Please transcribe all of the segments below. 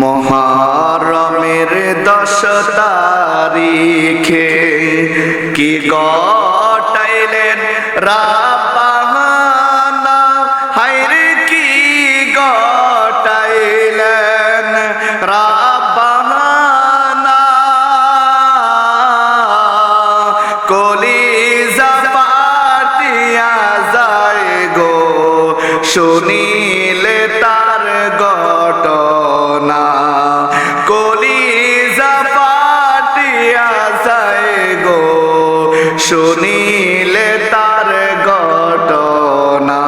মুহররমের 10 তারিখে কি গটাইলেন রাব্বানা, হায়রে কি গটাইলেন রাব্বানা। কলিজা ফাটিয়া যায় গো শুনিলে তার ঘটনা, কলিজা ফাটিয়া যায় গো শুনিলে তার ঘটনা।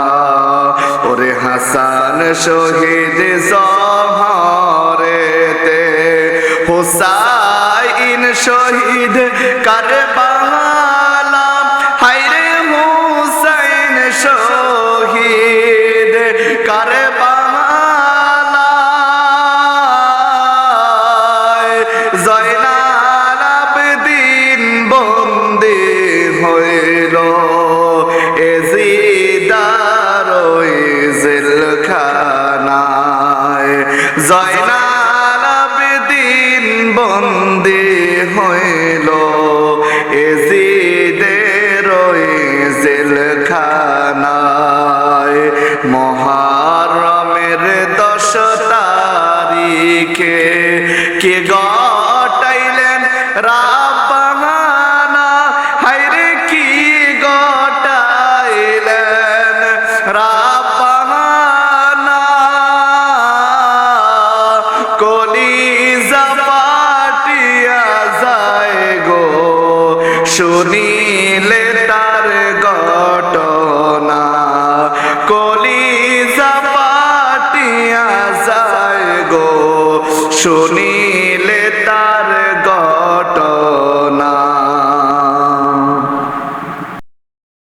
ওরে হাসান শহীদ জহরেতে, হুসাইন শহীদ কারবালা, হায়রে হুসাইন শহীদ কারবালা। জয়নাল আবেদিন বন্দী হইল এজিদার ওই জেলখানায়, জয়নাল আবেদিন বন্দী হইল এজিদের ওই জেলখানায়। মুহররমের 10 তারিখে কে গটাইলেন রাব্বানা, হায়রে কি গটাইলেন রাব্বানা। কলিজা ফাটিয়া যায় গো শুনিলে তার ঘটনা, কলিজা ফাটিয়া যায় গো শুনিলে